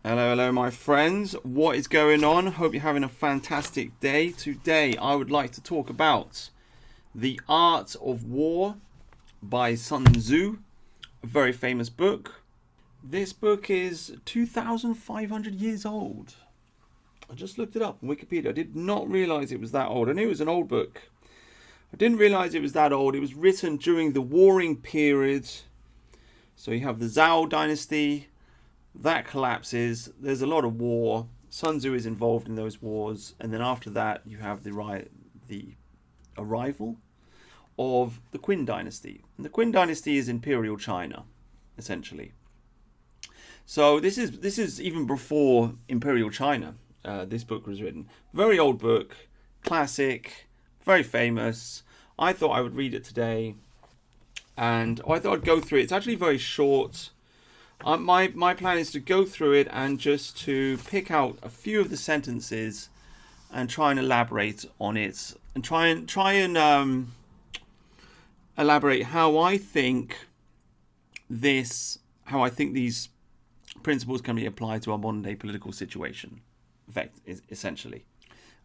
Hello, my friends. What is going on? Hope you're having a fantastic day. Today, I would like to talk about The Art of War by Sun Tzu, a very famous book. This book is 2,500 years old. I just looked it up on Wikipedia. I did not realize it was that old. I knew it was an old book. I didn't realize it was that old. It was written during the warring period. So you have the Zhou dynasty. That collapses. There's a lot of war. Sun Tzu is involved in those wars, and then after that, you have the arrival of the Qin dynasty. And the Qin dynasty is Imperial China, essentially. So this is even before Imperial China. This book was written. Very old book, classic, very famous. I thought I would read it today, and I thought I'd go through it. It's actually very short. My plan is to go through it and just to pick out a few of the sentences and try and elaborate on it and try and elaborate how I think these principles can be applied to our modern day political situation. Essentially,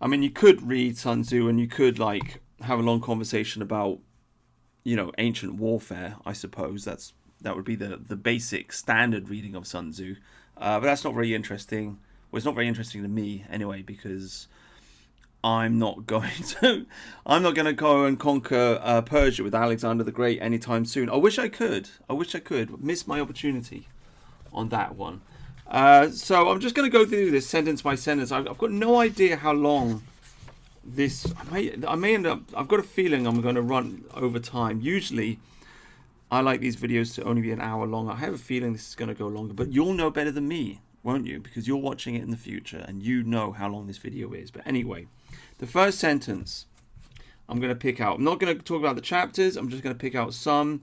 I mean, you could read Sun Tzu and you could have a long conversation about ancient warfare. I suppose that would be the basic standard reading of Sun Tzu. But that's not very interesting. Well, it's not very interesting to me anyway, because I'm not going to go and conquer Persia with Alexander the Great anytime soon. I wish I could. Miss my opportunity on that one. So I'm just going to go through this sentence by sentence. I've got no idea how long this... I may end up... I've got a feeling I'm going to run over time. Usually, I like these videos to only be an hour long. I have a feeling this is going to go longer, but you'll know better than me, won't you? Because you're watching it in the future and you know how long this video is. But anyway, the first sentence I'm going to pick out. I'm not going to talk about the chapters. I'm just going to pick out some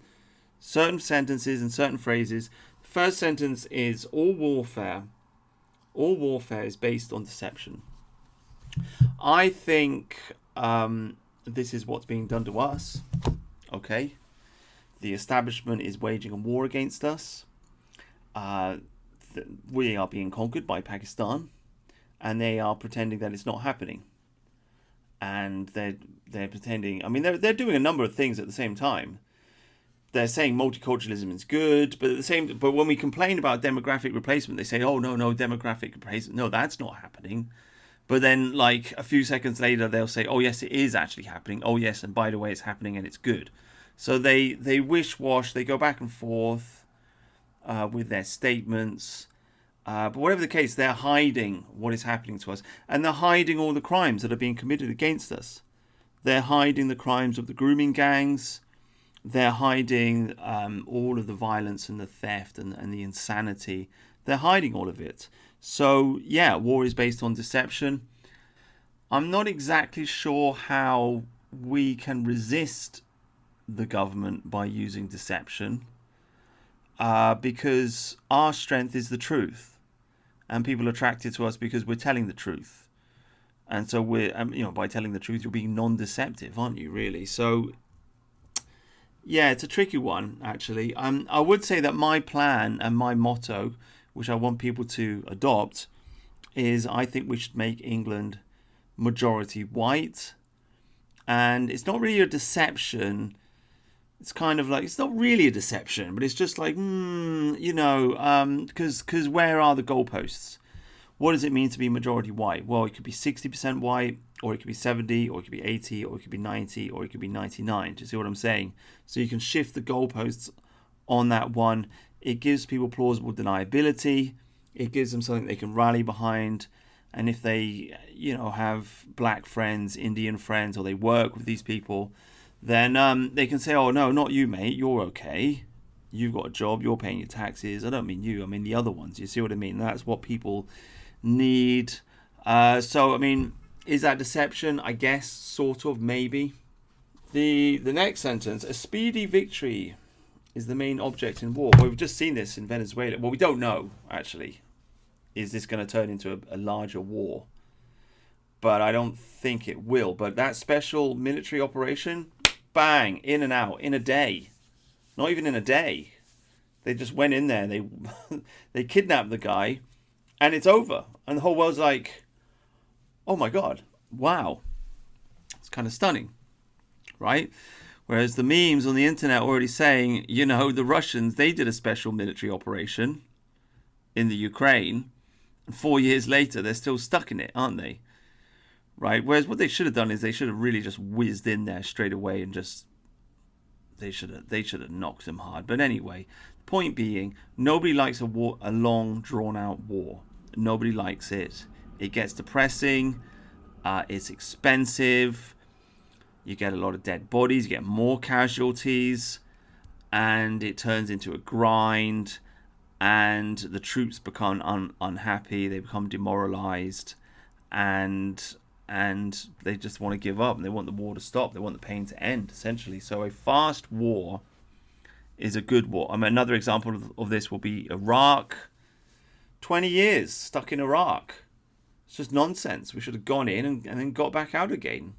certain sentences and certain phrases. The first sentence is all warfare is based on deception. I think this is what's being done to us. Okay. The establishment is waging a war against us. We are being conquered by Pakistan, and they are pretending that it's not happening. And they're pretending. I mean, they're doing a number of things at the same time. They're saying multiculturalism is good, but when we complain about demographic replacement, they say, "Oh no, demographic replacement. No, that's not happening." But then, a few seconds later, they'll say, "Oh yes, it is actually happening. Oh yes, and by the way, it's happening and it's good." So they wish-wash, they go back and forth with their statements. But whatever the case, they're hiding what is happening to us. And they're hiding all the crimes that are being committed against us. They're hiding the crimes of the grooming gangs. They're hiding all of the violence and the theft and the insanity. They're hiding all of it. So, yeah, war is based on deception. I'm not exactly sure how we can resist the government by using deception, because our strength is the truth, and people are attracted to us because we're telling the truth. And so we're, by telling the truth, you're being non-deceptive, aren't you? Really? So, yeah, it's a tricky one, actually. I would say that my plan and my motto, which I want people to adopt, is I think we should make England majority white, and it's not really a deception. It's kind of it's not really a deception, but it's just because where are the goalposts? What does it mean to be majority white? Well, it could be 60% white, or it could be 70, or it could be 80, or it could be 90, or it could be 99. Do you see what I'm saying? So you can shift the goalposts on that one. It gives people plausible deniability. It gives them something they can rally behind. And if they, have black friends, Indian friends, or they work with these people, then they can say, "Oh, no, not you, mate. You're okay. You've got a job. You're paying your taxes. I don't mean you. I mean the other ones." You see what I mean? That's what people need. So, I mean, is that deception? I guess, sort of, maybe. The next sentence, a speedy victory is the main object in war. Well, we've just seen this in Venezuela. Well, we don't know, actually. Is this going to turn into a larger war? But I don't think it will. But that special military operation, bang, in and out, in a day. Not even in a day. They just went in there. They kidnapped the guy and it's over. And the whole world's like, oh my God, wow. It's kind of stunning, right? Whereas the memes on the internet already saying, the Russians, they did a special military operation in the Ukraine. And 4 years later, they're still stuck in it, aren't they? Right? Whereas what they should have done is they should have really just whizzed in there straight away and just, they should have knocked them hard. But anyway, the point being, nobody likes a long, drawn-out war. Nobody likes it. It gets depressing. It's expensive. You get a lot of dead bodies. You get more casualties. And it turns into a grind. And the troops become unhappy. They become demoralized. And they just want to give up. And they want the war to stop. They want the pain to end, essentially. So a fast war is a good war. I mean, another example of this will be Iraq. 20 years stuck in Iraq. It's just nonsense. We should have gone in and then got back out again.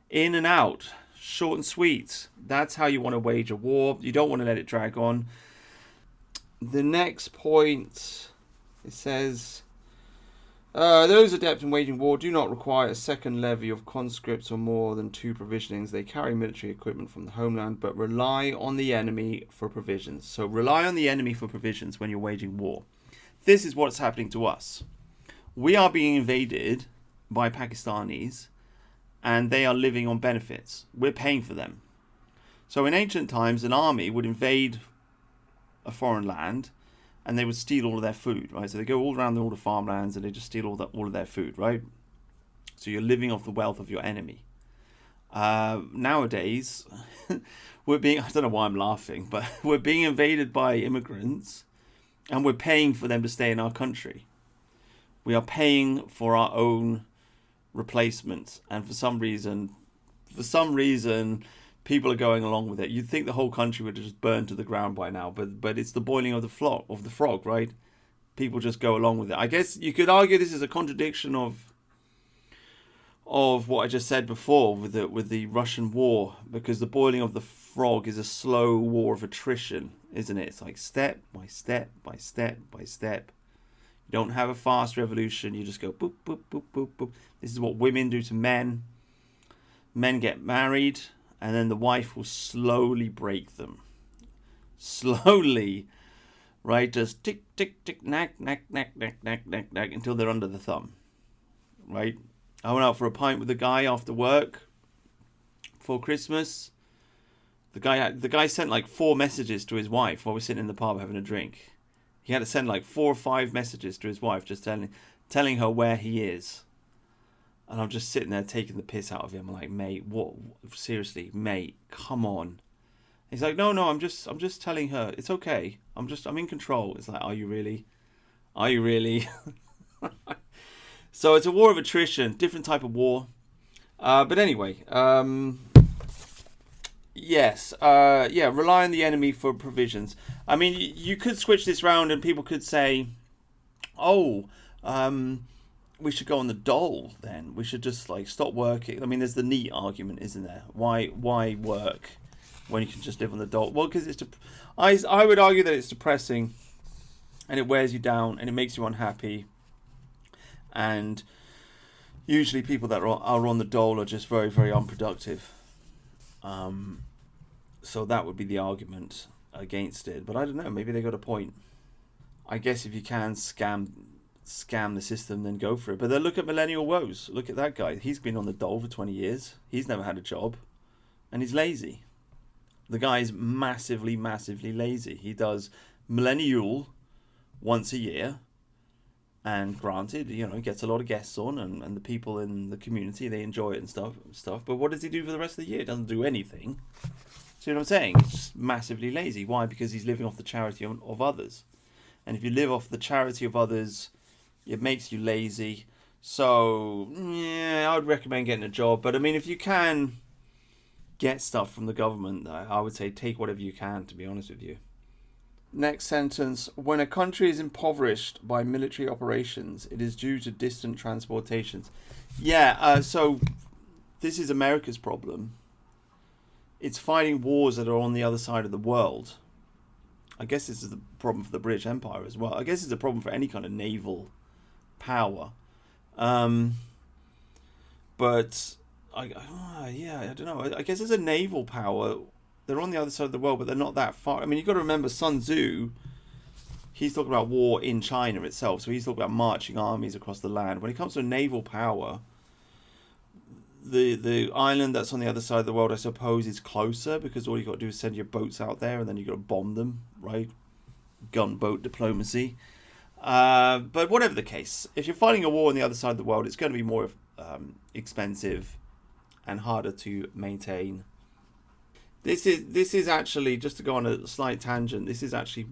In and out. Short and sweet. That's how you want to wage a war. You don't want to let it drag on. The next point, it says, those adept in waging war do not require a second levy of conscripts or more than 2 provisionings. They carry military equipment from the homeland, but rely on the enemy for provisions. So rely on the enemy for provisions when you're waging war. This is what's happening to us. We are being invaded by Pakistanis, and they are living on benefits. We're paying for them. So in ancient times, an army would invade a foreign land, and they would steal all of their food, right? So they go all around all the farmlands, and they just steal all of their food, right? So you're living off the wealth of your enemy. Nowadays, I don't know why I'm laughing, but we're being invaded by immigrants, and we're paying for them to stay in our country. We are paying for our own replacement, and for some reason, people are going along with it. You'd think the whole country would have just burned to the ground by now, but it's the boiling of the frog, right? People just go along with it. I guess you could argue this is a contradiction of what I just said before with the Russian war, because the boiling of the frog is a slow war of attrition, isn't it? It's like step by step by step by step. You don't have a fast revolution. You just go boop, boop, boop, boop, boop. This is what women do to men. Men get married, and then the wife will slowly break them. Slowly, right? Just tick, tick, tick, knack, knack, knack, knack, knack, knack, knack, until they're under the thumb, right? I went out for a pint with a guy after work for Christmas. The guy sent like 4 messages to his wife while we're sitting in the pub having a drink. He had to send like 4 or 5 messages to his wife, just telling her where he is. And I'm just sitting there taking the piss out of him. I'm like, mate, what? Seriously, mate, come on. He's like, no, I'm just telling her it's okay. I'm in control. It's like, are you really? Are you really? So it's a war of attrition, different type of war. But anyway, yes, rely on the enemy for provisions. I mean, you could switch this round and people could say, we should go on the dole then. We should just like stop working. I mean, there's the neat argument, isn't there? Why work when you can just live on the dole? Well, because I would argue that it's depressing and it wears you down and it makes you unhappy. And usually people that are on the dole are just very, very unproductive. So that would be the argument against it. But I don't know, maybe they got a point. I guess if you can scam the system, then go for it. But then look at Millennial Woes. Look at that guy. He's been on the dole for 20 years. He's never had a job. And he's lazy. The guy's massively, massively lazy. He does Millennial once a year. And granted, he gets a lot of guests on, and the people in the community, they enjoy it and stuff. But what does he do for the rest of the year? He doesn't do anything. See what I'm saying? He's just massively lazy. Why? Because he's living off the charity of others. And if you live off the charity of others, it makes you lazy. So, yeah, I would recommend getting a job. But, I mean, if you can get stuff from the government, I would say take whatever you can, to be honest with you. Next sentence. When a country is impoverished by military operations, it is due to distant transportations. Yeah, so this is America's problem. It's fighting wars that are on the other side of the world. I guess this is the problem for the British Empire as well. I guess it's a problem for any kind of naval power. But I don't know. I guess as a naval power, they're on the other side of the world, but they're not that far. I mean, you've got to remember Sun Tzu. He's talking about war in China itself, so he's talking about marching armies across the land. When it comes to naval power, the island that's on the other side of the world, I suppose, is closer because all you got to do is send your boats out there, and then you got to bomb them, right? Gunboat diplomacy. But whatever the case, if you're fighting a war on the other side of the world, it's going to be more expensive and harder to maintain. This is actually, just to go on a slight tangent, this is actually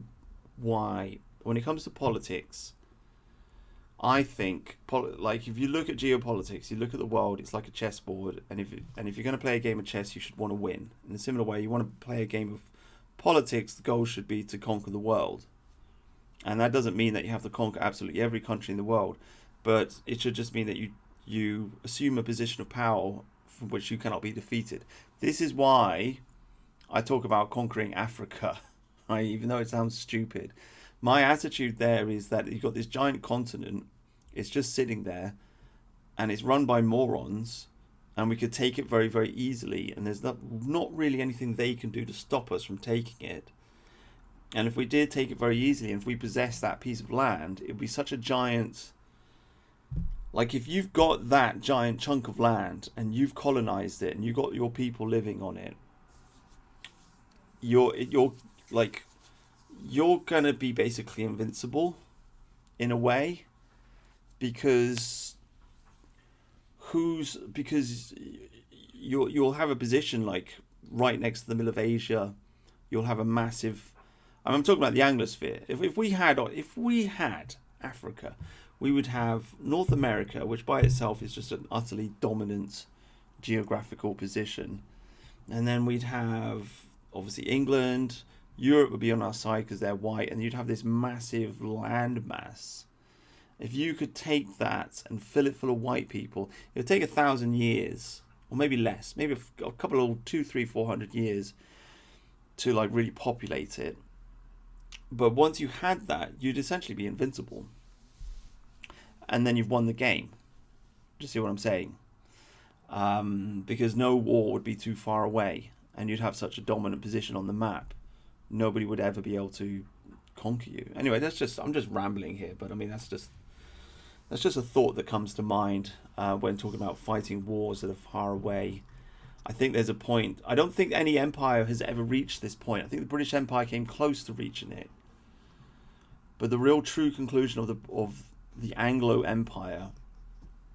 why, when it comes to politics, I think, like, if you look at geopolitics, you look at the world, it's like a chessboard, and if you're going to play a game of chess, you should want to win. In a similar way, you want to play a game of politics, the goal should be to conquer the world. And that doesn't mean that you have to conquer absolutely every country in the world, but it should just mean that you assume a position of power from which you cannot be defeated. This is why I talk about conquering Africa, right? Even though it sounds stupid. My attitude there is that you've got this giant continent, it's just sitting there, and it's run by morons, and we could take it very, very easily, and there's not really anything they can do to stop us from taking it. And if we did take it very easily, and if we possess that piece of land, it would be such a giant... Like, if you've got that giant chunk of land, and you've colonized it, and you've got your people living on it, you're gonna be basically invincible in a way, because you'll have a position like right next to the middle of Asia. You'll have a massive... I'm talking about the Anglosphere. If we had Africa, we would have North America, which by itself is just an utterly dominant geographical position, and then we'd have obviously England. Europe would be on our side because they're white, and you'd have this massive landmass. If you could take that and fill it full of white people, it would take 1,000 years, or maybe less, maybe a couple of 200, 300, 400 years to like really populate it. But once you had that, you'd essentially be invincible, and then you've won the game. Do you see what I'm saying? Because no war would be too far away, and you'd have such a dominant position on the map. Nobody would ever be able to conquer you. Anyway, I'm just rambling here, but I mean that's just a thought that comes to mind when talking about fighting wars that are far away. I think there's a point. I don't think any empire has ever reached this point. I think the British Empire came close to reaching it, but the real true conclusion of the Anglo Empire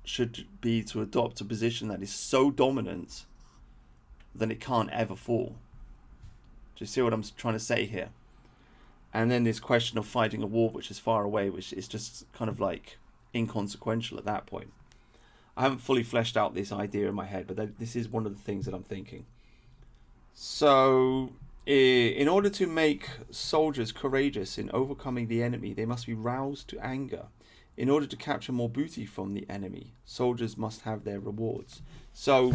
should be to adopt a position that is so dominant that it can't ever fall. Do you see what I'm trying to say here? And then this question of fighting a war which is far away, which is just kind of like inconsequential at that point. I haven't fully fleshed out this idea in my head, but this is one of the things that I'm thinking. So, in order to make soldiers courageous in overcoming the enemy, they must be roused to anger. In order to capture more booty from the enemy, soldiers must have their rewards. So,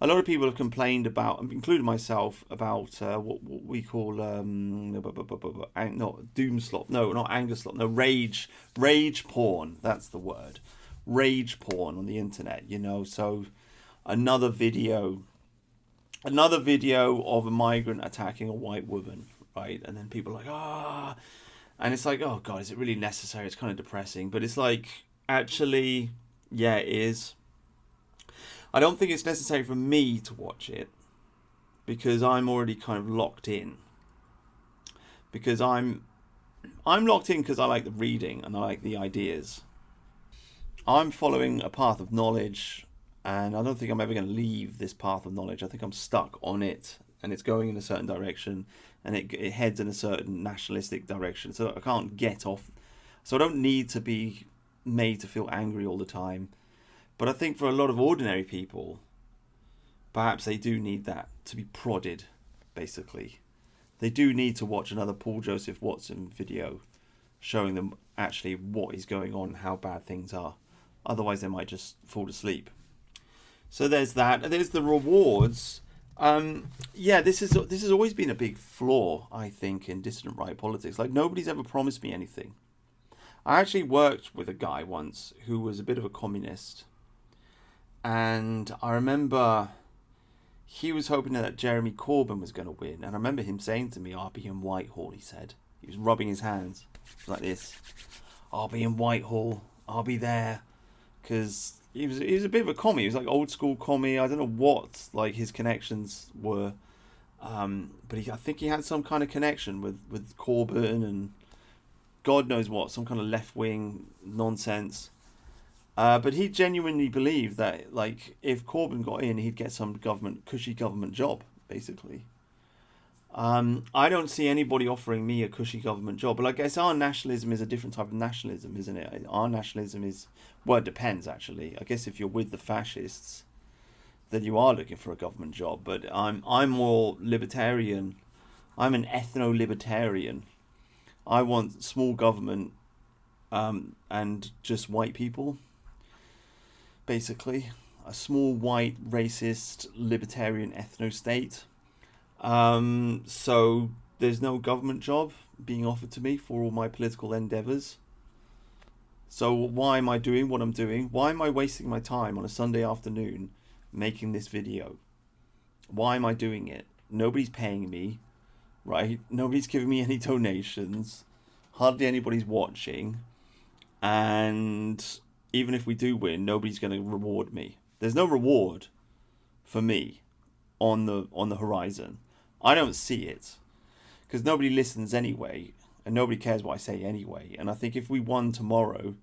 a lot of people have complained about, including myself, about what we call doom slop. No, not anger slop. No, rage porn. That's the word. Rage porn on the internet. You know, so another video of a migrant attacking a white woman, right? And then people are like, and it's like, oh God, is it really necessary? It's kind of depressing, but it's like, actually, yeah, it is. I don't think it's necessary for me to watch it because I'm already kind of locked in. Because I'm locked in because I like the reading and I like the ideas. I'm following a path of knowledge, and I don't think I'm ever going to leave this path of knowledge. I think I'm stuck on it, and it's going in a certain direction, and it heads in a certain nationalistic direction. So I can't get off. So I don't need to be made to feel angry all the time. But I think for a lot of ordinary people, perhaps they do need that, to be prodded, basically. They do need to watch another Paul Joseph Watson video showing them actually what is going on, how bad things are. Otherwise, they might just fall asleep. So there's that. And there's the rewards. Yeah, this has always been a big flaw, I think, in dissident right politics. Like, nobody's ever promised me anything. I actually worked with a guy once who was a bit of a communist, and I remember he was hoping that Jeremy Corbyn was going to win, and I remember him saying to me, "I'll be in Whitehall," he said. He was rubbing his hands like this. "I'll be in Whitehall. I'll be there." Because he was a bit of a commie. He was like old school commie. I don't know what like his connections were, but I think he had some kind of connection with Corbyn and God knows what, some kind of left wing nonsense. But he genuinely believed that like if Corbyn got in, he'd get some cushy government job, basically. I don't see anybody offering me a cushy government job, but I guess our nationalism is a different type of nationalism, isn't it? Our nationalism is, well, it depends actually. I guess if you're with the fascists, then you are looking for a government job. But I'm more libertarian. I'm an ethno-libertarian. I want small government, and just white people, basically. A small white racist libertarian ethno-state. So there's no government job being offered to me for all my political endeavours. So why am I doing what I'm doing? Why am I wasting my time on a Sunday afternoon making this video? Why am I doing it? Nobody's paying me, right? Nobody's giving me any donations. Hardly anybody's watching. And even if we do win, nobody's going to reward me. There's no reward for me on the horizon. I don't see it because nobody listens anyway, and nobody cares what I say anyway. And I think if we won tomorrow,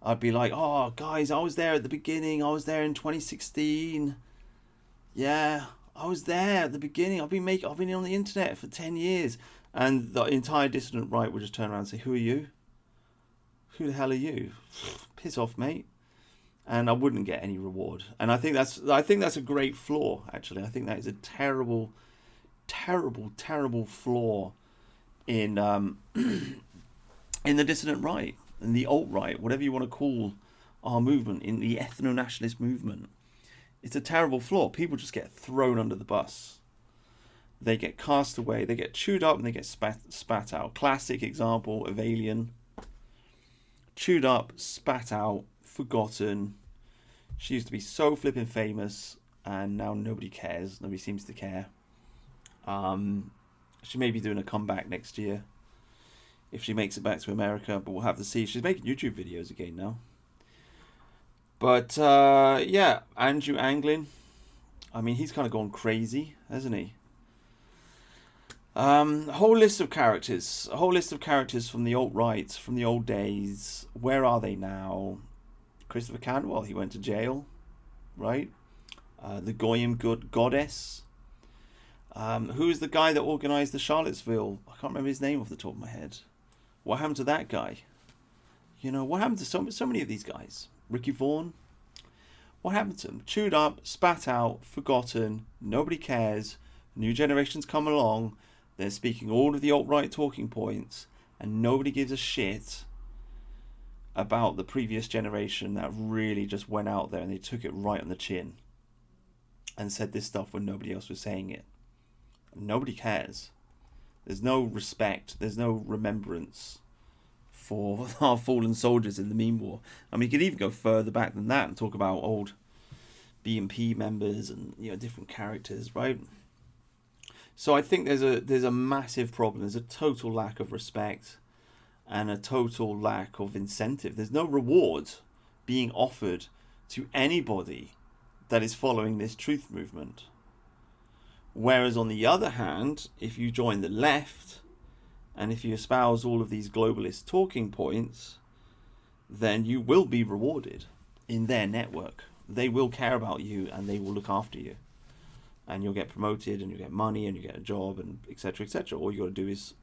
I'd be like, "Oh, guys, I was there at the beginning. I was there in 2016. Yeah, I was there at the beginning. I've been on the internet for 10 years." And the entire dissident right would just turn around and say, "Who are you? Who the hell are you? Piss off, mate." And I wouldn't get any reward. And I think that's a great flaw, actually. I think that is a terrible, terrible, terrible flaw in in the dissident right, in the alt-right, whatever you want to call our movement, in the ethno-nationalist movement. It's a terrible flaw. People just get thrown under the bus. They get cast away, they get chewed up, and they get spat out. Classic example of Alien. Chewed up, spat out, forgotten. She used to be so flipping famous, and now nobody cares. Nobody seems to care. She may be doing a comeback next year if she makes it back to America, but we'll have to see. She's making YouTube videos again now. But yeah, Andrew Anglin. I mean, he's kind of gone crazy, hasn't he? A whole list of characters from the alt-right, from the old days. Where are they now? Christopher Cantwell, he went to jail, right? The Goyim Goddess. Who's the guy that organised the Charlottesville? I can't remember his name off the top of my head. What happened to that guy? You know, what happened to so many of these guys? Ricky Vaughan? What happened to them? Chewed up, spat out, forgotten, nobody cares. New generations come along, they're speaking all of the alt-right talking points, and nobody gives a shit about the previous generation that really just went out there and they took it right on the chin and said this stuff when nobody else was saying it. Nobody cares. There's no respect. There's no remembrance for our fallen soldiers in the meme war. I mean, you could even go further back than that and talk about old BNP members and, you know, different characters, right? So I think there's a massive problem. There's a total lack of respect and a total lack of incentive. There's no reward being offered to anybody that is following this truth movement. Whereas on the other hand, if you join the left and if you espouse all of these globalist talking points, then you will be rewarded in their network. They will care about you and they will look after you. And you'll get promoted and you'll get money and you get a job and etc. etc. All you got to do is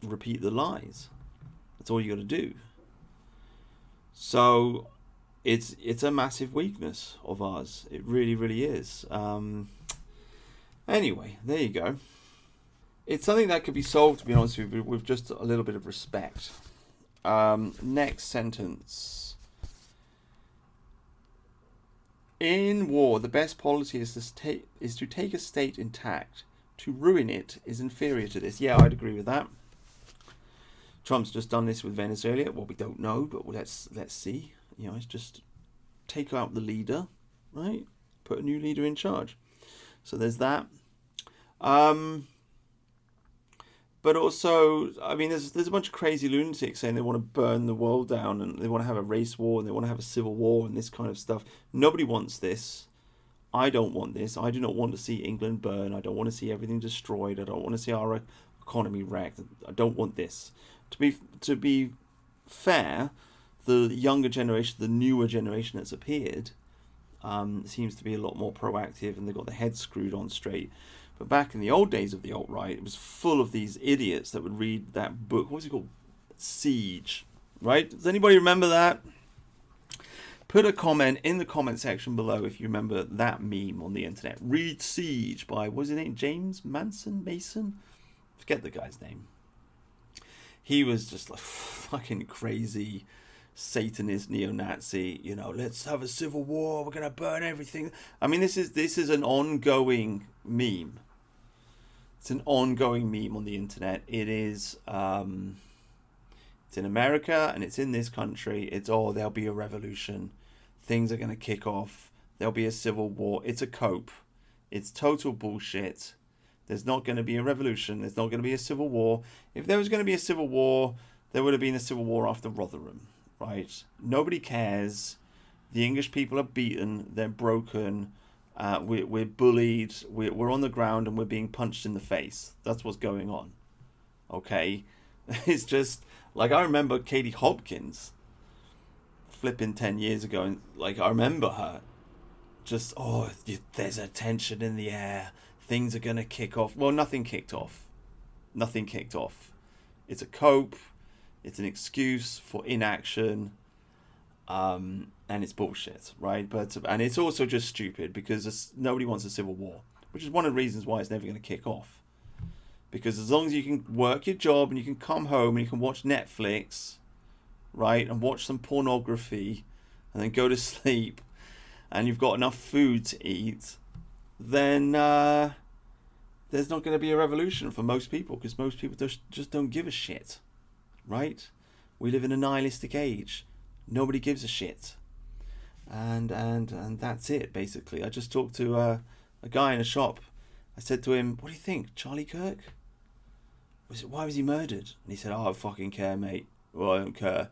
repeat the lies. That's all you got to do. So it's a massive weakness of ours. It really, really is. Anyway, there you go. It's something that could be solved, to be honest with you, with just a little bit of respect. Next sentence. In war, the best policy is to take a state intact. To ruin it is inferior to this. Yeah, I'd agree with that. Trump's just done this with Venezuela. Well, we don't know, but let's see. You know, it's just take out the leader, right? Put a new leader in charge. So there's that. But also, I mean, there's a bunch of crazy lunatics saying they want to burn the world down and they want to have a race war and they want to have a civil war and this kind of stuff. Nobody wants this. I don't want this. I do not want to see England burn. I don't want to see everything destroyed. I don't want to see our economy wrecked. I don't want this. To be fair, the younger generation, the newer generation that's appeared, seems to be a lot more proactive and they've got their heads screwed on straight. But back in the old days of the alt-right, it was full of these idiots that would read that book. What was it called? Siege, right? Does anybody remember that? Put a comment in the comment section below if you remember that meme on the internet. Read Siege by, what was his name? James Mason? Forget the guy's name. He was just like fucking crazy Satanist neo-Nazi, you know, let's have a civil war, we're gonna burn everything. I mean, this is an ongoing meme. It's an ongoing meme on the internet. It is it's in America and it's in this country. It's there'll be a revolution, things are gonna kick off, there'll be a civil war. It's a cope. It's total bullshit. There's not going to be a revolution. There's not going to be a civil war. If there was going to be a civil war, there would have been a civil war after Rotherham, right? Nobody cares. The English people are beaten. They're broken. We're bullied. We're on the ground and we're being punched in the face. That's what's going on. Okay? It's just, like, I remember Katie Hopkins flipping 10 years ago. And, like, I remember her just, there's a tension in the air. Things are going to kick off. Well, nothing kicked off. Nothing kicked off. It's a cope. It's an excuse for inaction. And it's bullshit, right? And it's also just stupid because nobody wants a civil war, which is one of the reasons why it's never going to kick off. Because as long as you can work your job and you can come home and you can watch Netflix, right, and watch some pornography and then go to sleep and you've got enough food to eat, then there's not going to be a revolution for most people because most people just don't give a shit, right? We live in a nihilistic age. Nobody gives a shit. And that's it, basically. I just talked to a guy in a shop. I said to him, what do you think, Charlie Kirk? Why was he murdered? And he said, I don't fucking care, mate. Well, I don't care.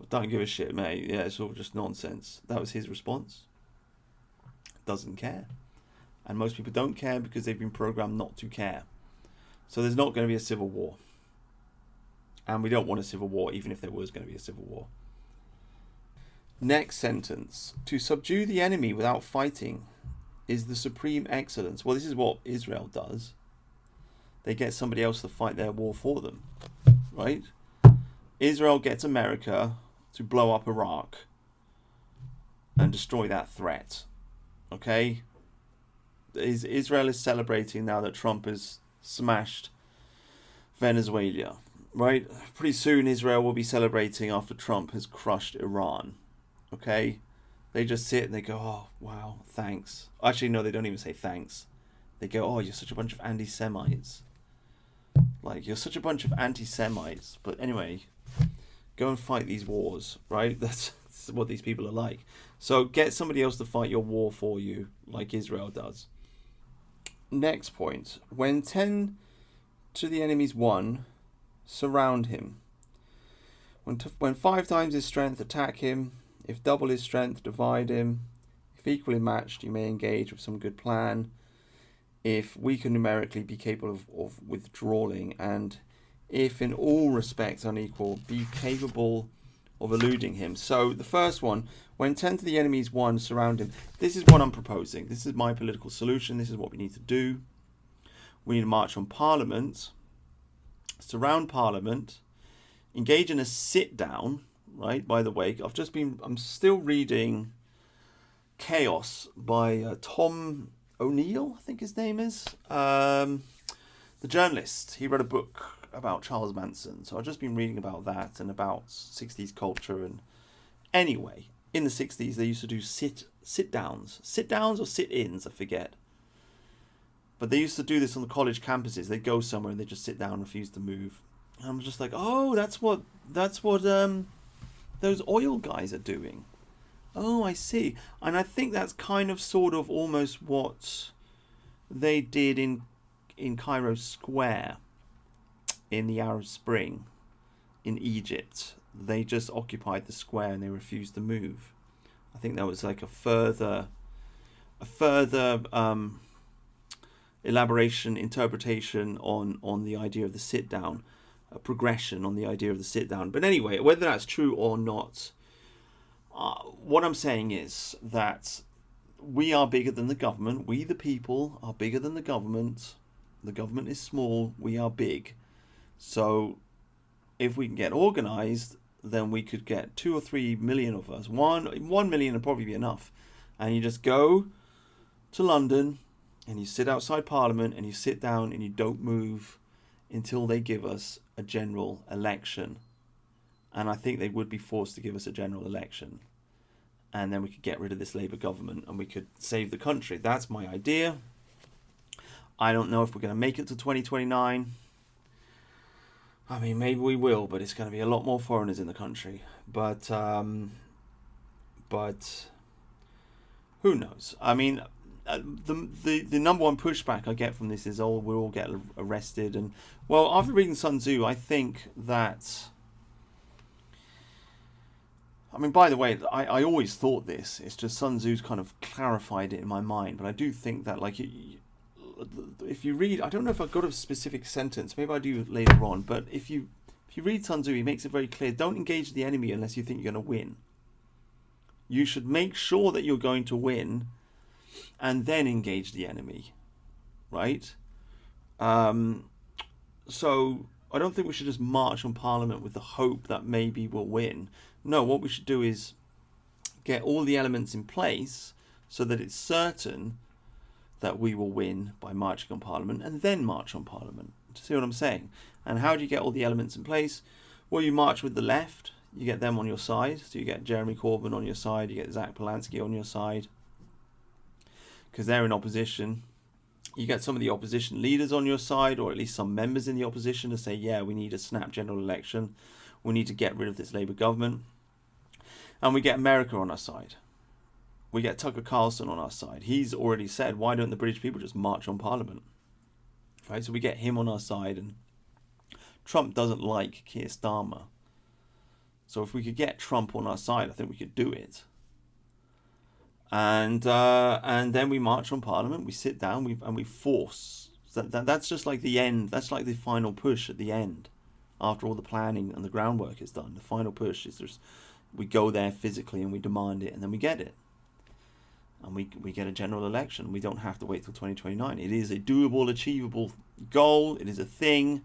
I don't give a shit, mate. Yeah, it's all just nonsense. That was his response. Doesn't care. And most people don't care because they've been programmed not to care. So there's not going to be a civil war. And we don't want a civil war, even if there was going to be a civil war. Next sentence. To subdue the enemy without fighting is the supreme excellence. Well, this is what Israel does. They get somebody else to fight their war for them, right? Israel gets America to blow up Iraq and destroy that threat, okay? Israel is celebrating now that Trump has smashed Venezuela, right? Pretty soon Israel will be celebrating after Trump has crushed Iran, okay? They just sit and they go, oh, wow, thanks. Actually, no, they don't even say thanks. They go, oh, you're such a bunch of anti-Semites. Like, you're such a bunch of anti-Semites. But anyway, go and fight these wars, right? That's what these people are like. So get somebody else to fight your war for you, like Israel does. Next point. When 10 to the enemy's 1, surround him. When 5 times his strength, attack him. If double his strength, divide him. If equally matched, you may engage with some good plan. If weaker numerically, be capable of withdrawing. And if in all respects unequal, be capable of eluding him. So the first one, when 10 to the enemy's 1, surround him. This is what I'm proposing. This is my political solution. This is what we need to do. We need to march on Parliament, surround Parliament, engage in a sit-down, right? By the way, I'm still reading Chaos by Tom O'Neill, I think his name is. The journalist. He wrote a book about Charles Manson. So I've just been reading about that and about 60s culture. And anyway, in the 60s, they used to do sit-downs or sit-ins, I forget. But they used to do this on the college campuses. They'd go somewhere and they'd just sit down and refuse to move. And I'm just like, oh, that's what those oil guys are doing. Oh, I see. And I think that's kind of sort of almost what they did in Cairo Square in the Arab Spring in Egypt. They just occupied the square and they refused to move. I think that was like a further elaboration, interpretation on the idea of the sit down, a progression on the idea of the sit down. But anyway, whether that's true or not, what I'm saying is that we are bigger than the government. We, the people, are bigger than the government. The government is small. We are big. So if we can get organized, then we could get 2 or 3 million of us. 1 million would probably be enough. And you just go to London and you sit outside Parliament and you sit down and you don't move until they give us a general election. And I think they would be forced to give us a general election. And then we could get rid of this Labour government and we could save the country. That's my idea. I don't know if we're going to make it to 2029. I mean, maybe we will, but it's going to be a lot more foreigners in the country. But who knows? I mean, the number one pushback I get from this is, oh, we'll all get arrested. And, well, after reading Sun Tzu, I think that... I mean, by the way, I always thought this. It's just Sun Tzu's kind of clarified it in my mind. But I do think that, like, if you read... I don't know if I've got a specific sentence. Maybe I do later on. But if you read Sun Tzu, he makes it very clear. Don't engage the enemy unless you think you're going to win. You should make sure that you're going to win and then engage the enemy. Right? So I don't think we should just march on Parliament with the hope that maybe we'll win. No, what we should do is get all the elements in place so that it's certain that we will win by marching on Parliament and then march on Parliament. Do you see what I'm saying? And how do you get all the elements in place? Well, you march with the left. You get them on your side. So you get Jeremy Corbyn on your side. You get Zach Polanski on your side because they're in opposition. You get some of the opposition leaders on your side, or at least some members in the opposition, to say, yeah, we need a snap general election. We need to get rid of this Labour government. And we get America on our side. We get Tucker Carlson on our side. He's already said, why don't the British people just march on Parliament? Right? So we get him on our side. And Trump doesn't like Keir Starmer. So if we could get Trump on our side, I think we could do it. And then we march on Parliament. We sit down and we force. That's just like the end. That's like the final push at the end. After all the planning and the groundwork is done, the final push is just we go there physically and we demand it, and then we get it. And we get a general election. We don't have to wait till 2029. It is a doable, achievable goal. It is a thing.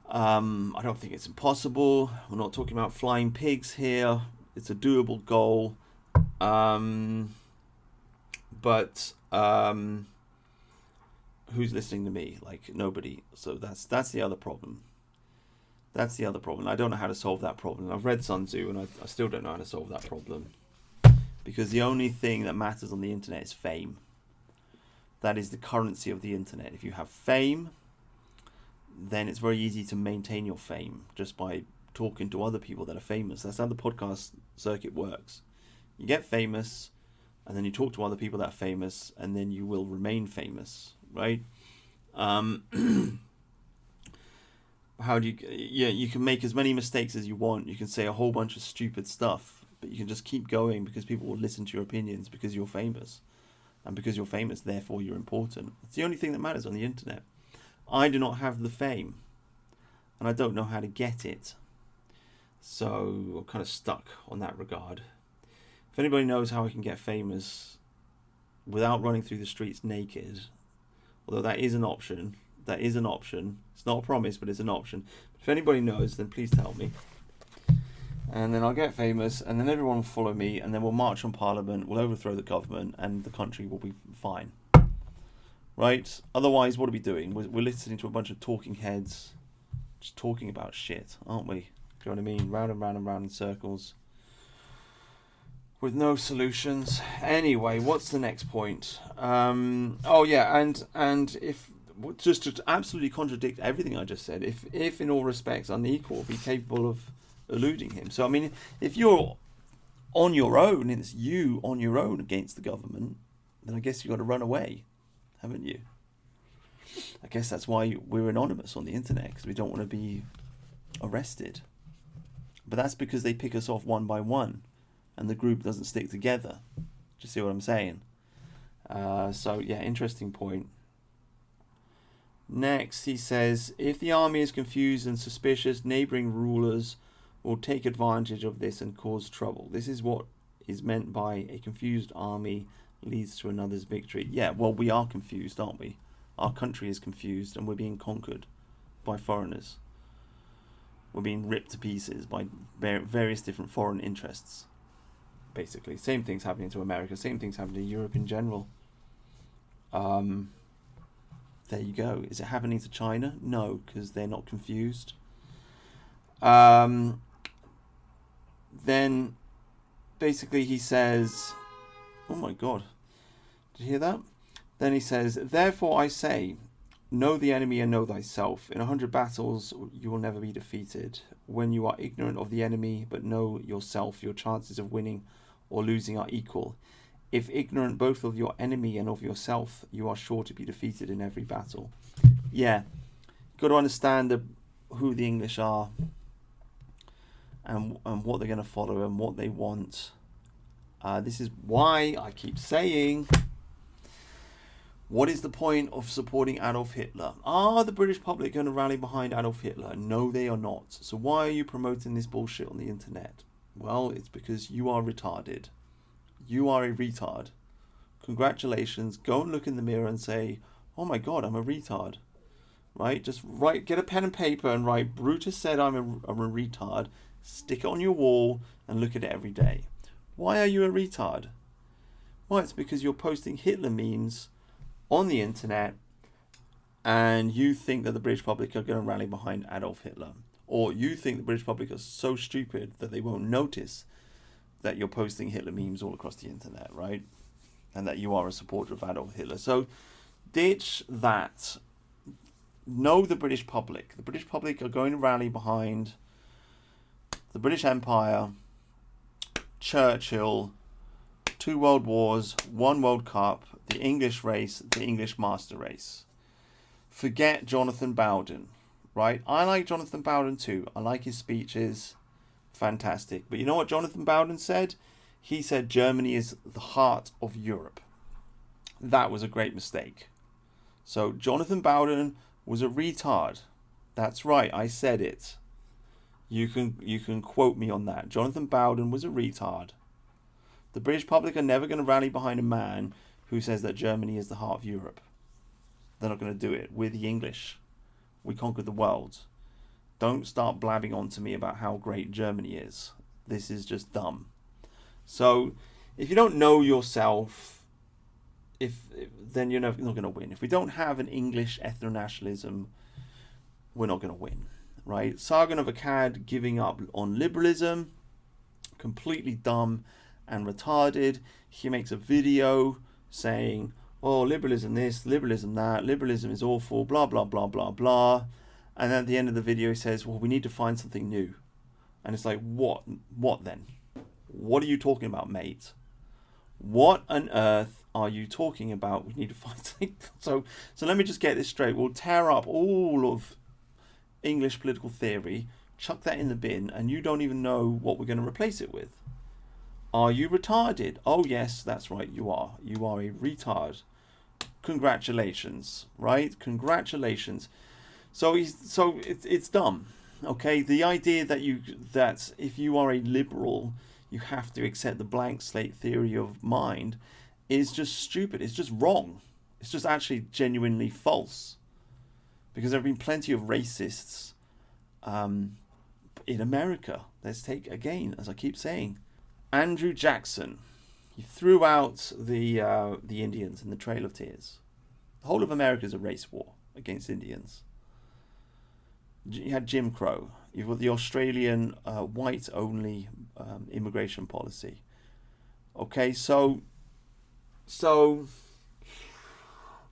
I don't think it's impossible. We're not talking about flying pigs here. It's a doable goal. But who's listening to me? Like, nobody. So that's the other problem. That's the other problem. I don't know how to solve that problem. I've read Sun Tzu and I still don't know how to solve that problem. Because the only thing that matters on the internet is fame. That is the currency of the internet. If you have fame, then it's very easy to maintain your fame just by talking to other people that are famous. That's how the podcast circuit works. You get famous, and then you talk to other people that are famous, and then you will remain famous, right? How do you... Yeah, you can make as many mistakes as you want. You can say a whole bunch of stupid stuff, but you can just keep going because people will listen to your opinions because you're famous. And because you're famous, therefore you're important. It's the only thing that matters on the internet. I do not have the fame, and I don't know how to get it. So I'm kind of stuck on that regard. If anybody knows how I can get famous without running through the streets naked, although that is an option. It's not a promise, but it's an option. If anybody knows, then please tell me. And then I'll get famous, and then everyone will follow me, and then we'll march on Parliament, we'll overthrow the government, and the country will be fine. Right? Otherwise, what are we doing? We're listening to a bunch of talking heads just talking about shit, aren't we? Do you know what I mean? Round and round and round in circles. with no solutions. Anyway, what's the next point? Oh yeah, and if just to absolutely contradict everything I just said, if in all respects unequal, be capable of eluding him. So I mean, if you're on your own, and it's you on your own against the government, then I guess you've got to run away, haven't you? I guess that's why we're anonymous on the internet, because we don't want to be arrested. But that's because they pick us off one by one, and the group doesn't stick together. Do you see what I'm saying? So yeah, interesting point. Next, he says, if the army is confused and suspicious, neighbouring rulers will take advantage of this and cause trouble. This is what is meant by a confused army leads to another's victory. Yeah, well, we are confused, aren't we? Our country is confused and we're being conquered by foreigners. We're being ripped to pieces by various different foreign interests. Basically, same things happening to America, same things happening to Europe in general. There you go. Is it happening to China? No, because they're not confused. Then basically he says, oh my god, did you hear that? Then he says, therefore I say, know the enemy and know thyself. In 100 battles you will never be defeated. When you are ignorant of the enemy but know yourself, your chances of winning or losing are equal. If ignorant both of your enemy and of yourself, you are sure to be defeated in every battle. Yeah, got to understand who the English are and what they're going to follow and what they want. This is why I keep saying, what is the point of supporting Adolf Hitler? Are the British public going to rally behind Adolf Hitler? No, they are not. So why are you promoting this bullshit on the internet? Well, it's because you are retarded. You are a retard. Congratulations. Go and look in the mirror and say, oh my god, I'm a retard. Right? Just write, get a pen and paper and write, Brutus said I'm a retard. Stick it on your wall and look at it every day. Why are you a retard? Well, it's because you're posting Hitler memes on the internet and you think that the British public are going to rally behind Adolf Hitler. Or you think the British public are so stupid that they won't notice that you're posting Hitler memes all across the internet, right? And that you are a supporter of Adolf Hitler. So ditch that. Know the British public. The British public are going to rally behind the British Empire, Churchill, 2 world wars, 1 World Cup, the English race, the English master race. Forget Jonathan Bowden, right? I like Jonathan Bowden too. I like his speeches. Fantastic. But you know what Jonathan Bowden said? He said Germany is the heart of Europe. That was a great mistake. So Jonathan Bowden was a retard. That's right, I said it. You can quote me on that. Jonathan Bowden was a retard. The British public are never going to rally behind a man who says that Germany is the heart of Europe. They're not going to do it. We're the English. We conquered the world. Don't start blabbing on to me about how great Germany is. This is just dumb. So, if you don't know yourself, then you're not going to win. If we don't have an English ethno-nationalism, we're not going to win, right? Sargon of Akkad giving up on liberalism, completely dumb and retarded. He makes a video saying, oh, liberalism this, liberalism that, liberalism is awful, blah, blah, blah, blah, blah. And at the end of the video, he says, well, we need to find something new. And it's like, what? What then? What are you talking about, mate? What on earth are you talking about? We need to find something. So let me just get this straight. We'll tear up all of English political theory, chuck that in the bin, and you don't even know what we're going to replace it with. Are you retarded? Oh, yes, that's right, you are. You are a retard. Congratulations, right? Congratulations. So it's dumb, okay? The idea that if you are a liberal, you have to accept the blank slate theory of mind is just stupid. It's just wrong. It's just actually genuinely false. Because there have been plenty of racists in America. Let's take, again, as I keep saying, Andrew Jackson. He threw out the Indians in the Trail of Tears. The whole of America is a race war against Indians. You had Jim Crow. You've got the Australian white-only immigration policy. Okay, so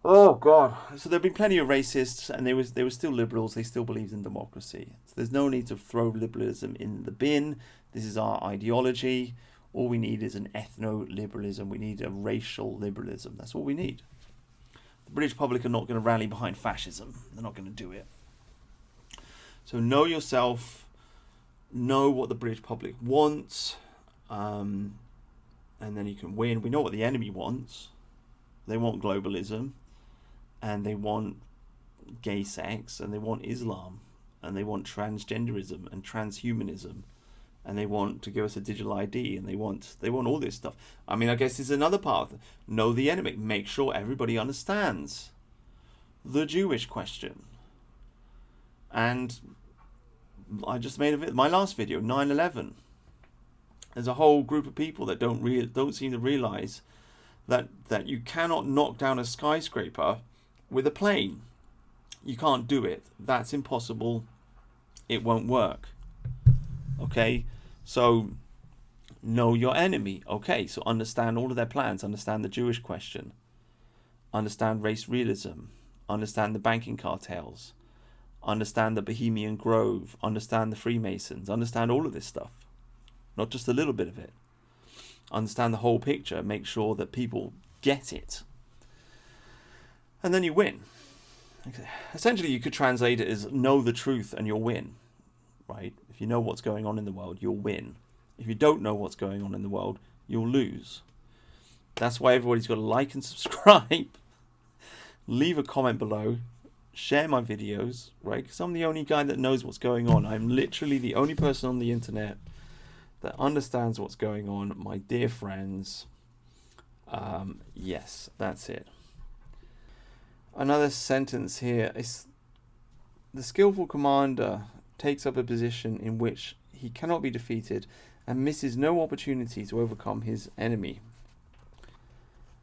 oh God, so there've been plenty of racists, and they were still liberals. They still believed in democracy. So there's no need to throw liberalism in the bin. This is our ideology. All we need is an ethno-liberalism. We need a racial liberalism. That's all we need. The British public are not going to rally behind fascism. They're not going to do it. So know yourself. Know what the British public wants, and then you can win. We know what the enemy wants. They want globalism, and they want gay sex, and they want Islam, and they want transgenderism and transhumanism, and they want to give us a digital ID, and they want all this stuff. I mean, I guess it's another part of know the enemy. Make sure everybody understands the Jewish question. And I just made my last video, 9/11. There's a whole group of people that don't seem to realize that you cannot knock down a skyscraper with a plane. You can't do it. That's impossible. It won't work. Okay, so know your enemy. Okay, so understand all of their plans. Understand the Jewish question. Understand race realism. Understand the banking cartels. Understand the Bohemian Grove. Understand the Freemasons. Understand all of this stuff. Not just a little bit of it. Understand the whole picture. Make sure that people get it. And then you win. Essentially, you could translate it as know the truth and you'll win. Right? If you know what's going on in the world, you'll win. If you don't know what's going on in the world, you'll lose. That's why everybody's got to like and subscribe. Leave a comment below. Share my videos, right? Because I'm the only guy that knows what's going on. I'm literally the only person on the internet that understands what's going on. My dear friends. Yes, that's it. Another sentence here is: the skillful commander takes up a position in which he cannot be defeated and misses no opportunity to overcome his enemy.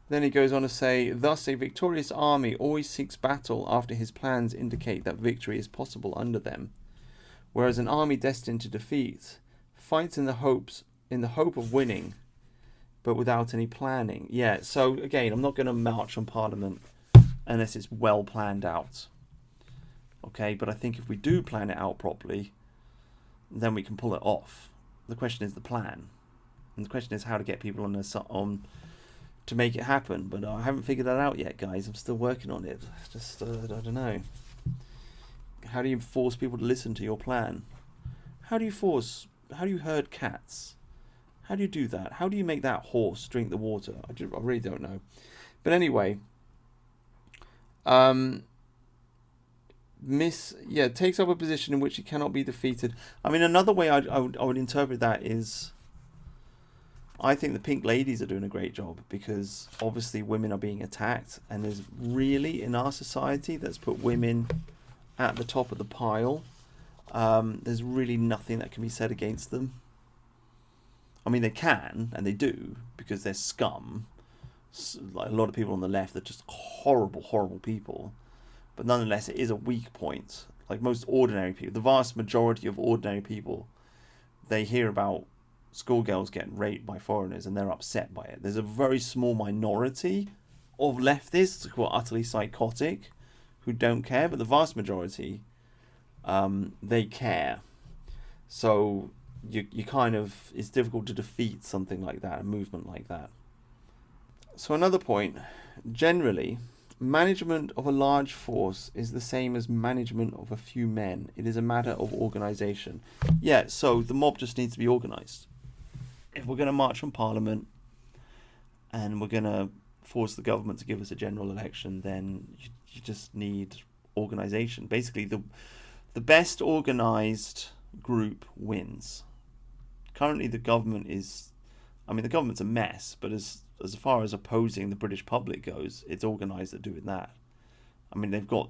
Then he goes on to say, thus a victorious army always seeks battle after his plans indicate that victory is possible under them, whereas an army destined to defeat fights in the hope of winning, but without any planning. Yeah, so again, I'm not going to march on Parliament unless it's well planned out. Okay, but I think if we do plan it out properly, then we can pull it off. The question is the plan, and the question is how to get people on to make it happen. But I haven't figured that out yet, guys. I'm still working on it. Just I don't know. How do you force people to listen to your plan? How do you herd cats? How do you do that? How do you make that horse drink the water? I really don't know. But anyway, takes up a position in which he cannot be defeated. I mean, another way I would interpret that is, I think the pink ladies are doing a great job, because obviously women are being attacked, and there's really, in our society that's put women at the top of the pile, there's really nothing that can be said against them. I mean, they can, and they do, because they're scum. Like a lot of people on the left are just horrible, horrible people. But nonetheless, it is a weak point. Like most ordinary people, the vast majority of ordinary people, they hear about schoolgirls getting raped by foreigners and they're upset by it. There's a very small minority of leftists who are utterly psychotic, who don't care, but the vast majority, they care. So you kind of, it's difficult to defeat something like that, a movement like that. So another point, generally, management of a large force is the same as management of a few men. It is a matter of organisation. Yeah, so the mob just needs to be organised. If we're going to march on Parliament and we're going to force the government to give us a general election, then you just need organisation. Basically, the best organised group wins. Currently, the government's a mess, but as far as opposing the British public goes, it's organised at doing that. I mean, they've got,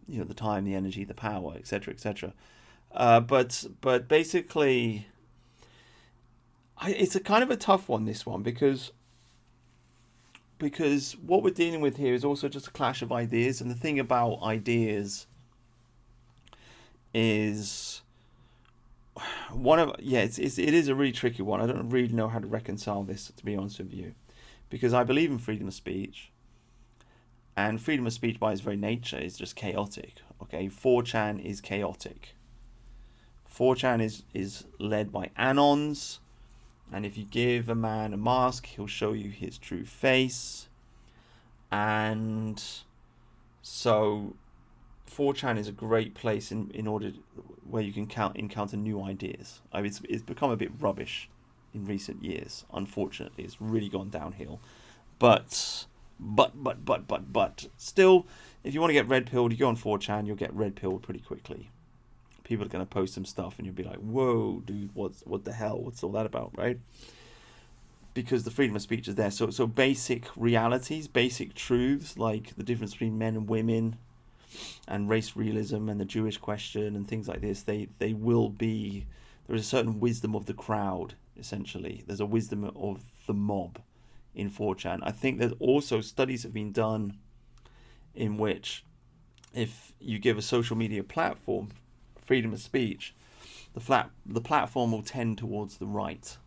the time, the energy, the power, etc., etc. But basically, it's a kind of a tough one, this one, because what we're dealing with here is also just a clash of ideas. And the thing about ideas is, it is a really tricky one. I don't really know how to reconcile this, to be honest with you, because I believe in freedom of speech, and freedom of speech by its very nature is just chaotic. Okay, 4chan is chaotic. 4chan is led by anons, and if you give a man a mask, he'll show you his true face, and so 4chan is a great place in order where you can encounter new ideas. I mean, it's become a bit rubbish in recent years. Unfortunately, it's really gone downhill. But still, if you want to get red pilled, you go on 4chan, you'll get red pilled pretty quickly. People are going to post some stuff, and you'll be like, "Whoa, dude, what the hell? What's all that about?" Right? Because the freedom of speech is there. So basic realities, basic truths, like the difference between men and women, and race realism, and the Jewish question, and things like this, they will be. There is a certain wisdom of the crowd. Essentially, there's a wisdom of the mob in 4chan. I think that also studies have been done in which, if you give a social media platform freedom of speech, the platform will tend towards the right.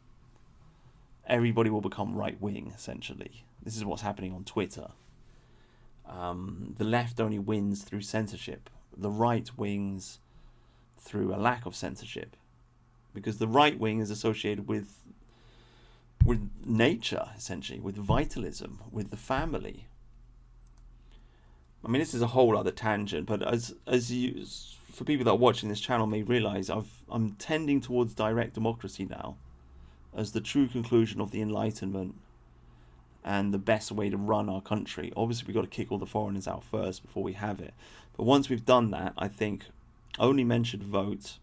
Everybody will become right wing, essentially. This is what's happening on Twitter. The left only wins through censorship. The right wins through a lack of censorship, because the right wing is associated with nature, essentially, with vitalism, with the family. I mean, this is a whole other tangent, but for people that are watching this channel may realize, I'm tending towards direct democracy now as the true conclusion of the Enlightenment and the best way to run our country. Obviously, we've got to kick all the foreigners out first before we have it. But once we've done that, I think only men should vote,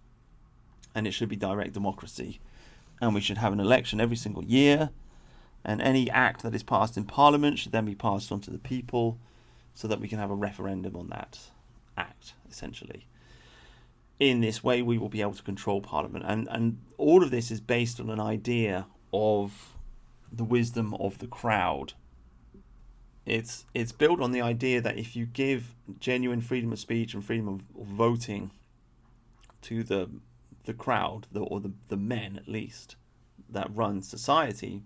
and it should be direct democracy. And we should have an election every single year, and any act that is passed in Parliament should then be passed on to the people, so that we can have a referendum on that act, essentially. In this way, we will be able to control Parliament. And all of this is based on an idea of the wisdom of the crowd. It's built on the idea that if you give genuine freedom of speech and freedom of voting to the crowd, or the men at least, that run society,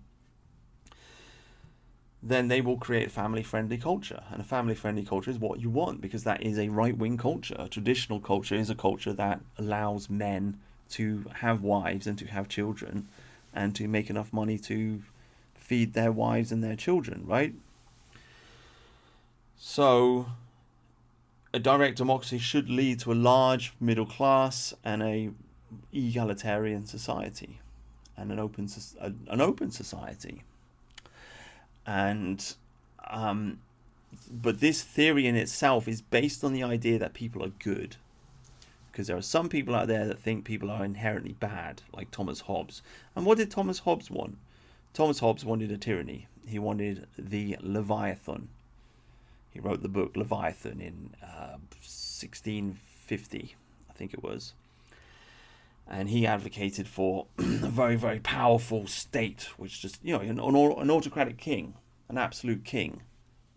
then they will create a family-friendly culture. And a family-friendly culture is what you want, because that is a right-wing culture. A traditional culture is a culture that allows men to have wives and to have children and to make enough money to feed their wives and their children, right? So a direct democracy should lead to a large middle class and a egalitarian society and an open society. And but this theory in itself is based on the idea that people are good, because there are some people out there that think people are inherently bad, like Thomas Hobbes. And what did Thomas Hobbes want? Thomas Hobbes wanted a tyranny. He wanted the Leviathan. He wrote the book Leviathan in 1650, I think it was. And he advocated for a very, very powerful state, which just, an autocratic king, an absolute king,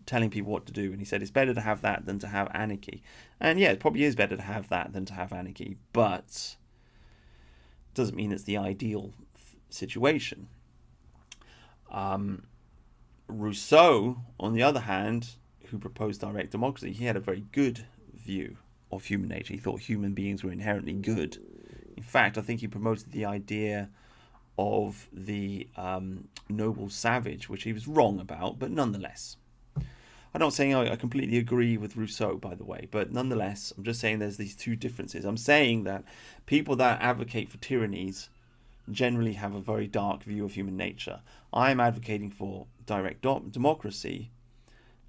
telling people what to do. And he said it's better to have that than to have anarchy. And yeah, it probably is better to have that than to have anarchy, but it doesn't mean it's the ideal situation. Rousseau, on the other hand, who proposed direct democracy, he had a very good view of human nature. He thought human beings were inherently good. In fact, I think he promoted the idea of the noble savage, which he was wrong about, but nonetheless. I'm not saying I completely agree with Rousseau, by the way, but nonetheless, I'm just saying there's these two differences. I'm saying that people that advocate for tyrannies generally have a very dark view of human nature. I'm advocating for direct democracy,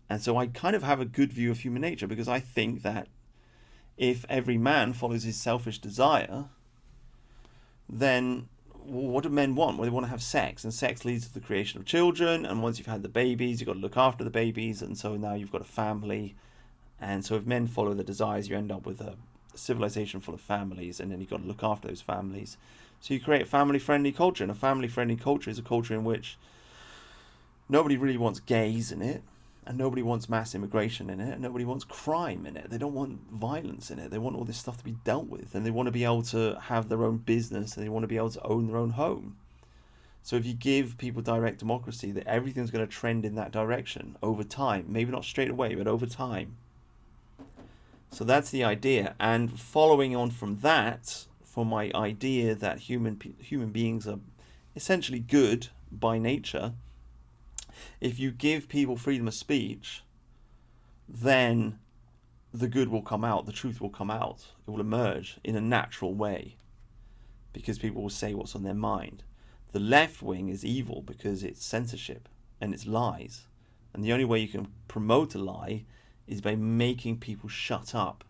and so I kind of have a good view of human nature, because I think that if every man follows his selfish desire, then what do men want? Well, they want to have sex, and sex leads to the creation of children, and once you've had the babies, you've got to look after the babies, and so now you've got a family. And so if men follow their desires, you end up with a civilization full of families, and then you've got to look after those families. So you create a family-friendly culture, and a family-friendly culture is a culture in which nobody really wants gays in it, And nobody wants mass immigration in it, and nobody wants crime in it. They don't want violence in it. They want all this stuff to be dealt with, and they want to be able to have their own business, and they want to be able to own their own home. So if you give people direct democracy, that everything's going to trend in that direction over time. Maybe not straight away, but over time. So that's the idea. And following on from that, from my idea that human beings are essentially good by nature, if you give people freedom of speech, then the good will come out, the truth will come out, it will emerge in a natural way, because people will say what's on their mind. The left wing is evil because it's censorship and it's lies, and the only way you can promote a lie is by making people shut up,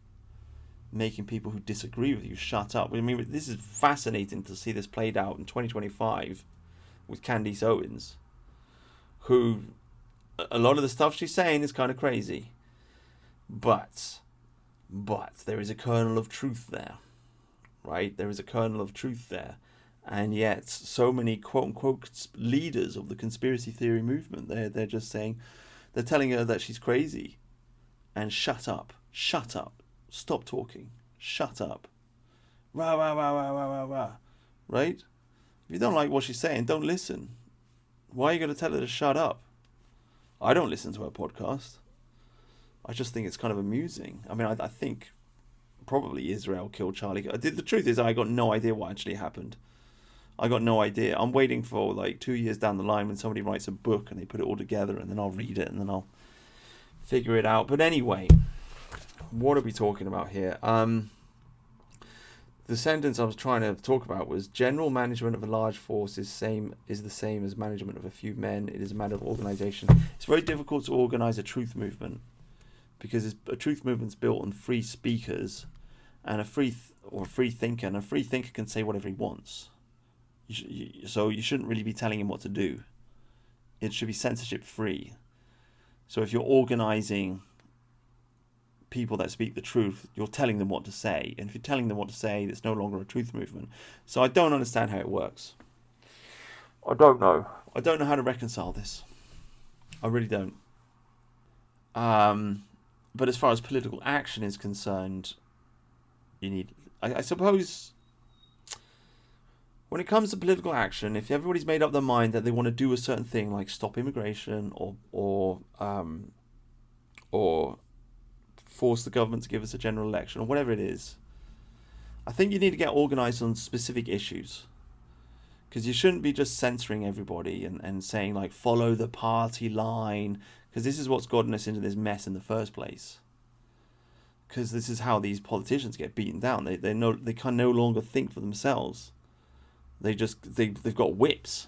making people who disagree with you shut up. I mean, this is fascinating to see this played out in 2025 with Candace Owens, who, a lot of the stuff she's saying is kind of crazy, but there is a kernel of truth there, right? There is a kernel of truth there, and yet so many quote-unquote leaders of the conspiracy theory movement, they're just saying, they're telling her that she's crazy, and shut up, stop talking, shut up, rah, rah, rah, rah, rah, rah, rah, right? If you don't like what she's saying, don't listen. Why are you going to tell her to shut up? I don't listen to her podcast. I just think it's kind of amusing. I mean, I think probably Israel killed Charlie. The truth is, I got no idea what actually happened. I got no idea. I'm waiting for like 2 years down the line when somebody writes a book and they put it all together, and then I'll read it and then I'll figure it out. But anyway, what are we talking about here? The sentence I was trying to talk about was: general management of a large force is the same as management of a few men. It is a matter of organisation. It's very difficult to organise a truth movement, because a truth movement's built on free speakers and a free thinker, and a free thinker can say whatever he wants. So you shouldn't really be telling him what to do. It should be censorship free. So if you're organising people that speak the truth, you're telling them what to say, and if you're telling them what to say, it's no longer a truth movement. So I don't understand how it works. I don't know how to reconcile this. I really don't. But as far as political action is concerned, you need, I suppose, when it comes to political action, if everybody's made up their mind that they want to do a certain thing, like stop immigration or force the government to give us a general election or whatever it is, I think you need to get organised on specific issues, because you shouldn't be just censoring everybody and saying like follow the party line, because this is what's gotten us into this mess in the first place. Because this is how these politicians get beaten down. They can no longer think for themselves. They've got whips.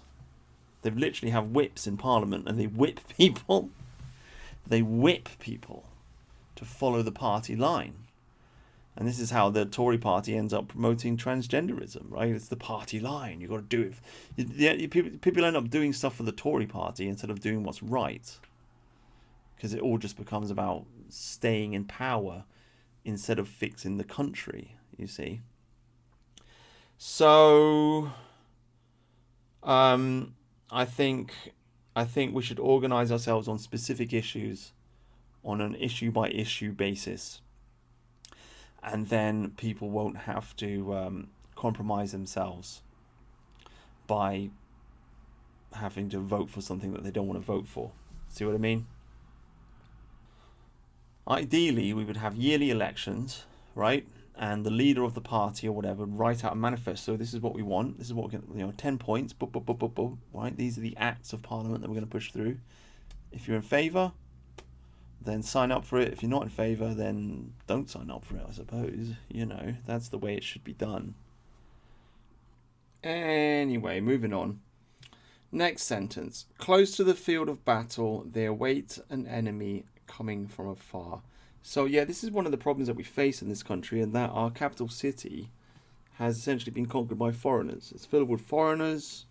They literally have whips in Parliament, and they whip people. They whip people to follow the party line. And this is how the Tory party ends up promoting transgenderism, right? It's the party line. You've got to do it. People end up doing stuff for the Tory party instead of doing what's right, because it all just becomes about staying in power instead of fixing the country, you see. So I think we should organise ourselves on specific issues, on an issue by issue basis, and then people won't have to compromise themselves by having to vote for something that they don't want to vote for. See what I mean? Ideally, we would have yearly elections, right? And the leader of the party or whatever write out a manifesto. This is what we want. This is what we're going to, 10 points. Right? These are the acts of Parliament that we're going to push through. If you're in favour, then sign up for it. If you're not in favour, then don't sign up for it, I suppose. That's the way it should be done. Anyway, moving on. Next sentence. Close to the field of battle, they await an enemy coming from afar. So yeah, this is one of the problems that we face in this country, and that our capital city has essentially been conquered by foreigners. It's filled with foreigners,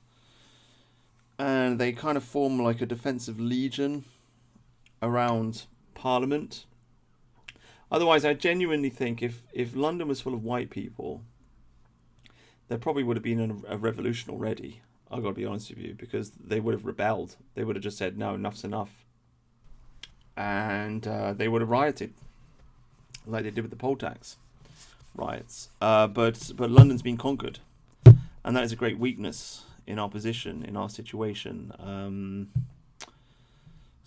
and they kind of form like a defensive legion around Parliament. Otherwise, I genuinely think if London was full of white people, there probably would have been a revolution already. I've got to be honest with you, because they would have rebelled. They would have just said, no, enough's enough. and they would have rioted, like they did with the poll tax riots. But London's been conquered, and that is a great weakness in our position, in our situation.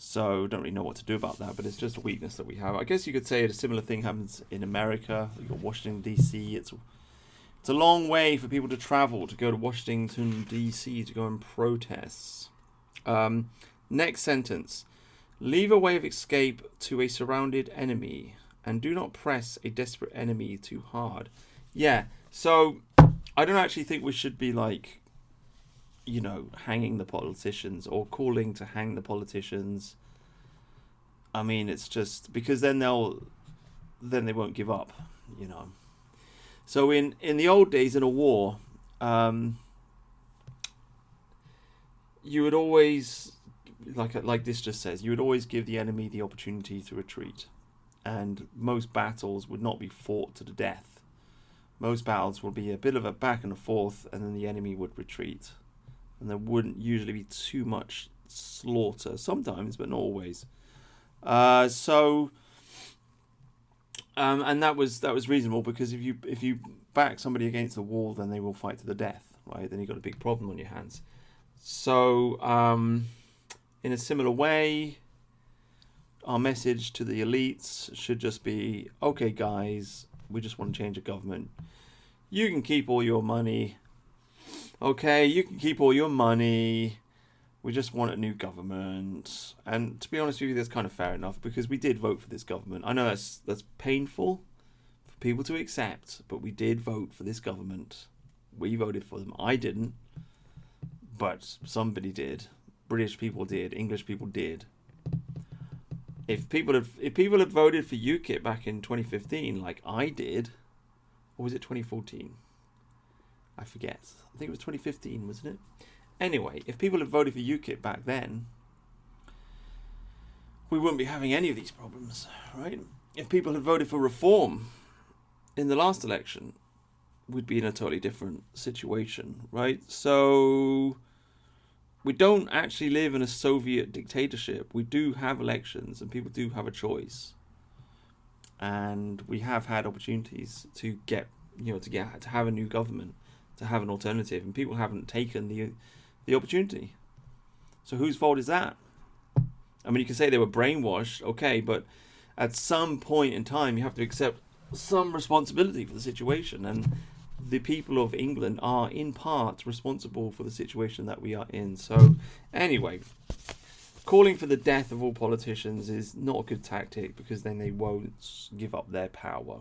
So don't really know what to do about that, but it's just a weakness that we have. I guess you could say a similar thing happens in America. You've got Washington D.C. It's a long way for people to travel to go to Washington D.C. to go and protest. Next sentence: leave a way of escape to a surrounded enemy, and do not press a desperate enemy too hard. Yeah. So I don't actually think we should be like, hanging the politicians or calling to hang the politicians. I mean, it's just because then they won't give up, So in the old days in a war, you would always, like this just says, you would always give the enemy the opportunity to retreat, and most battles would not be fought to the death. Most battles will be a bit of a back and a forth, and then the enemy would retreat. And there wouldn't usually be too much slaughter, sometimes, but not always. And that was reasonable, because if you back somebody against the wall, then they will fight to the death, right? Then you've got a big problem on your hands. So, in a similar way, our message to the elites should just be, okay, guys, we just want to change the government. You can keep all your money. Okay, you can keep all your money. We just want a new government. And to be honest with you, that's kind of fair enough, because we did vote for this government. I know that's painful for people to accept, but we did vote for this government. We voted for them. I didn't, but somebody did. British people did. English people did. If people had voted for UKIP back in 2015, like I did, or was it 2014? I forget. I think it was 2015, wasn't it? Anyway, if people had voted for UKIP back then, we wouldn't be having any of these problems, right? If people had voted for reform in the last election, we'd be in a totally different situation, right? So we don't actually live in a Soviet dictatorship. We do have elections, and people do have a choice. And we have had opportunities to get, to have a new government, to have an alternative, and people haven't taken the opportunity. So whose fault is that? I mean, you can say they were brainwashed, okay, but at some point in time, you have to accept some responsibility for the situation, and the people of England are in part responsible for the situation that we are in. So anyway, calling for the death of all politicians is not a good tactic, because then they won't give up their power.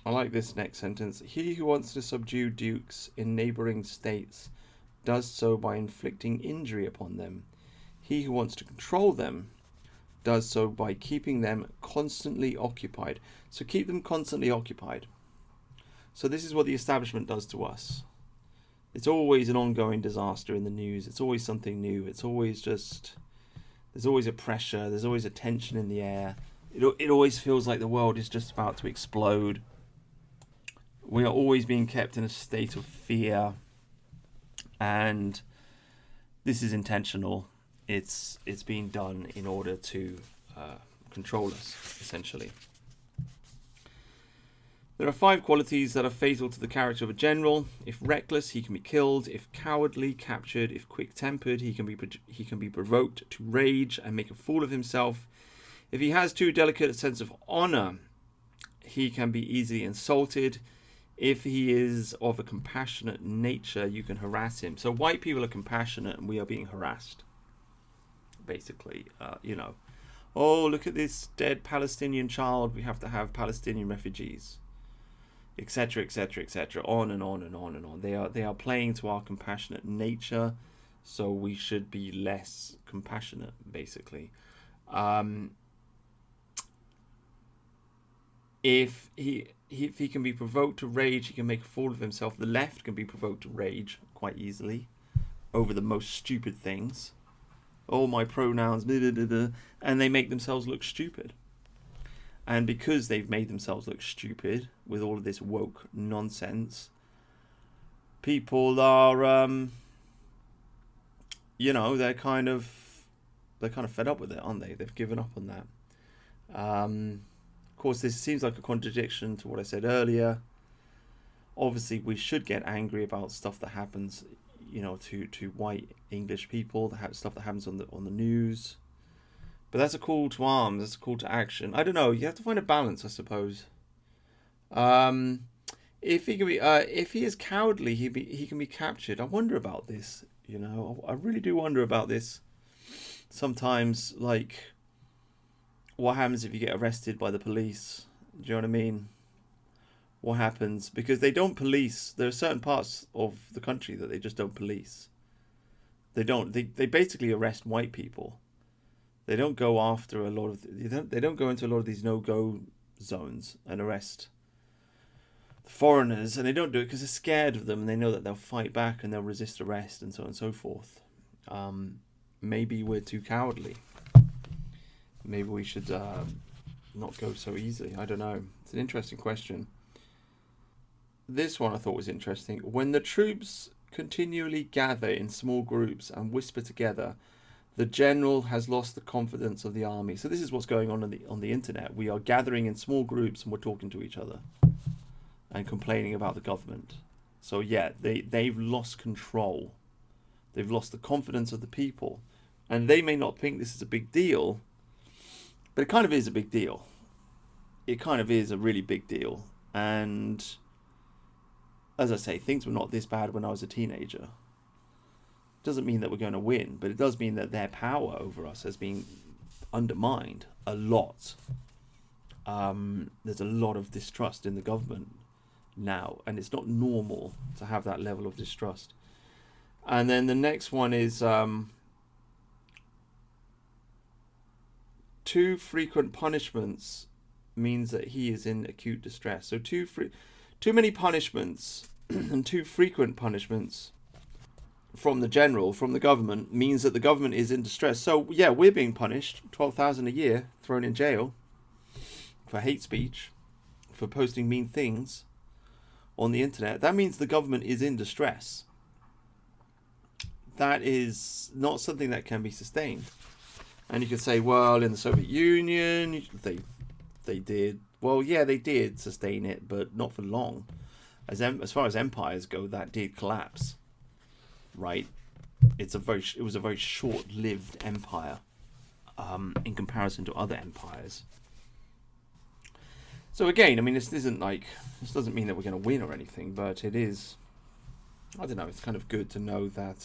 I like this next sentence. He who wants to subdue dukes in neighbouring states does so by inflicting injury upon them. He who wants to control them does so by keeping them constantly occupied. So keep them constantly occupied. So this is what the establishment does to us. It's always an ongoing disaster in the news. It's always something new. It's always just, there's always a pressure. There's always a tension in the air. It always feels like the world is just about to explode. We are always being kept in a state of fear. And this is intentional. It's being done in order to control us, essentially. There are 5 qualities that are fatal to the character of a general. If reckless, he can be killed. If cowardly, captured. If quick-tempered, he can be provoked to rage and make a fool of himself. If he has too delicate a sense of honour, he can be easily insulted. If he is of a compassionate nature, you can harass him. So white people are compassionate, and we are being harassed. Basically, oh, look at this dead Palestinian child. We have to have Palestinian refugees, etc., etc., etc. On and on and on and on. They are playing to our compassionate nature, so we should be less compassionate, basically. If he can be provoked to rage, he can make a fool of himself. The left can be provoked to rage quite easily over the most stupid things. Oh, my pronouns, blah, blah, blah, blah, and they make themselves look stupid. And because they've made themselves look stupid with all of this woke nonsense, people are, they're they're kind of fed up with it, aren't they? They've given up on that. Of course, this seems like a contradiction to what I said earlier. Obviously, we should get angry about stuff that happens, to white English people, stuff that happens on the news. But that's a call to arms. That's a call to action. I don't know. You have to find a balance, I suppose. If he is cowardly, he can be captured. I wonder about this. I really do wonder about this. Sometimes, like, what happens if you get arrested by the police? Do you know what I mean? What happens? Because they don't police. There are certain parts of the country that they just don't police. They don't. They basically arrest white people. They don't go after a lot of. They don't go into a lot of these no-go zones and arrest the foreigners, and they don't do it because they're scared of them, and they know that they'll fight back and they'll resist arrest and so on and so forth. Maybe we're too cowardly. Maybe we should not go so easily. I don't know. It's an interesting question. This one I thought was interesting. When the troops continually gather in small groups and whisper together, the general has lost the confidence of the army. So this is what's going on the internet. We are gathering in small groups and we're talking to each other and complaining about the government. So yeah, they've lost control. They've lost the confidence of the people. And they may not think this is a big deal, but it kind of is a big deal. It kind of is a really big deal. And as I say, things were not this bad when I was a teenager. Doesn't mean that we're going to win, but it does mean that their power over us has been undermined a lot. There's a lot of distrust in the government now, and it's not normal to have that level of distrust. And then the next one is too frequent punishments means that he is in acute distress. So too many punishments and too frequent punishments from the general, from the government, means that the government is in distress. So yeah, we're being punished, 12,000 a year, thrown in jail for hate speech, for posting mean things on the internet. That means the government is in distress. That is not something that can be sustained. And you could say, well, in the Soviet Union, they did. Well, yeah, they did sustain it, but not for long. As far as empires go, that did collapse. Right? It was a very short-lived empire in comparison to other empires. So again, I mean, this doesn't mean that we're going to win or anything, but it is. I don't know. It's kind of good to know that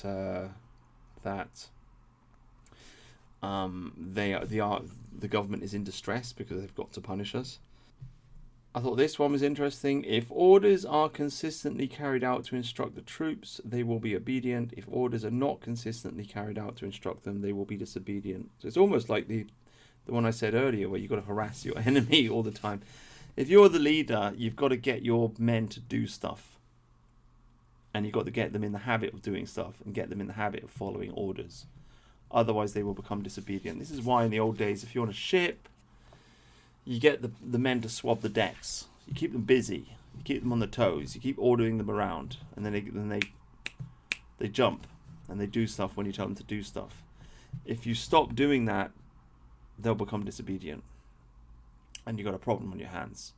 the government is in distress because they've got to punish us. I thought this one was interesting. If orders are consistently carried out to instruct the troops, they will be obedient. If orders are not consistently carried out to instruct them, they will be disobedient. So it's almost like the one I said earlier, where you've got to harass your enemy all the time. If you're the leader, you've got to get your men to do stuff. And you've got to get them in the habit of doing stuff and get them in the habit of following orders. Otherwise, they will become disobedient. This is why in the old days, if you're on a ship, you get the men to swab the decks. You keep them busy. You keep them on their toes. You keep ordering them around, and then they jump and they do stuff when you tell them to do stuff. If you stop doing that, they'll become disobedient, and you've got a problem on your hands.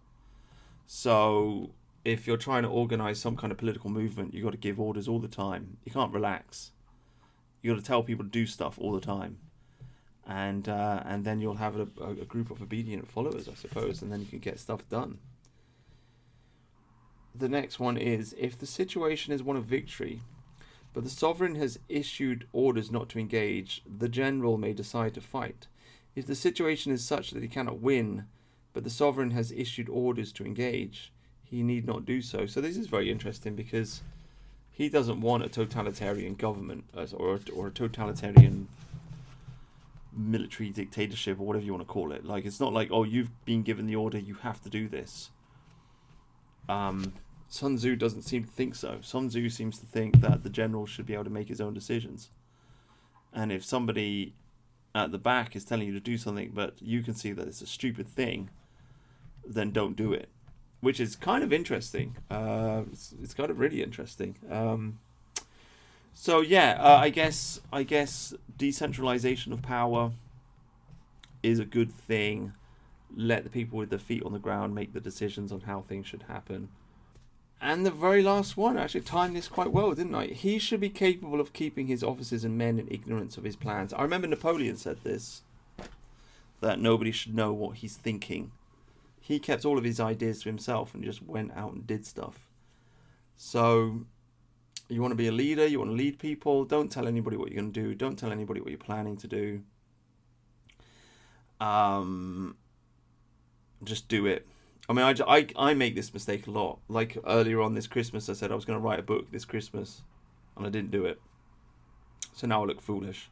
So if you're trying to organize some kind of political movement, you've got to give orders all the time. You can't relax. You got to tell people to do stuff all the time. And then you'll have a group of obedient followers, I suppose, and then you can get stuff done. The next one is, if the situation is one of victory, but the sovereign has issued orders not to engage, the general may decide to fight. If the situation is such that he cannot win, but the sovereign has issued orders to engage, he need not do so. So this is very interesting because he doesn't want a totalitarian government or a totalitarian military dictatorship or whatever you want to call it. Like, it's not like, oh, you've been given the order, you have to do this. Sun Tzu doesn't seem to think so. Sun Tzu seems to think that the general should be able to make his own decisions. And if somebody at the back is telling you to do something, but you can see that it's a stupid thing, then don't do it. Which is kind of interesting. It's kind of really interesting. So yeah, I guess decentralization of power is a good thing. Let the people with their feet on the ground make the decisions on how things should happen. And the very last one, I actually timed this quite well, didn't I? He should be capable of keeping his officers and men in ignorance of his plans. I remember Napoleon said this, that nobody should know what he's thinking. He kept all of his ideas to himself and just went out and did stuff. So, you want to be a leader, you want to lead people, don't tell anybody what you're going to do, don't tell anybody what you're planning to do. Just do it. I mean, I make this mistake a lot. Like earlier on this Christmas, I said I was going to write a book this Christmas, and I didn't do it. So now I look foolish.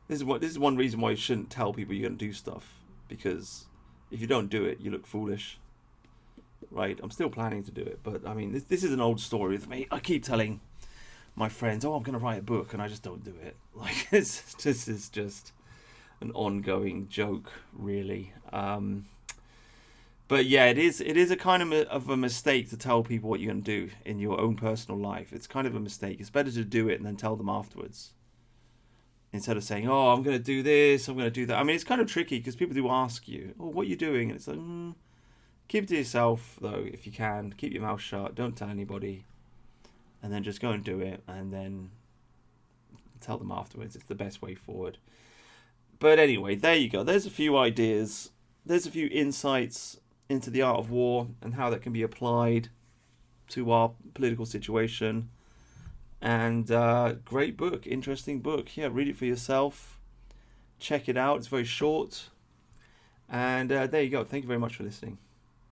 This is one reason why you shouldn't tell people you're going to do stuff, because if you don't do it, you look foolish. Right? I'm still planning to do it, but I mean, this is an old story with me. I keep telling my friends, "Oh, I'm going to write a book," and I just don't do it. Like this is just an ongoing joke, really. But yeah, it is a kind of a mistake to tell people what you're going to do in your own personal life. It's kind of a mistake. It's better to do it and then tell them afterwards, instead of saying, "Oh, I'm going to do this, I'm going to do that." I mean, it's kind of tricky because people do ask you, "Oh, what are you doing?" And it's like, keep it to yourself, though, if you can. Keep your mouth shut. Don't tell anybody. And then just go and do it, and then tell them afterwards. It's the best way forward. But anyway, there you go. There's a few ideas. There's a few insights into the art of war and how that can be applied to our political situation. And great book, interesting book. Yeah, read it for yourself. Check it out. It's very short. And there you go. Thank you very much for listening.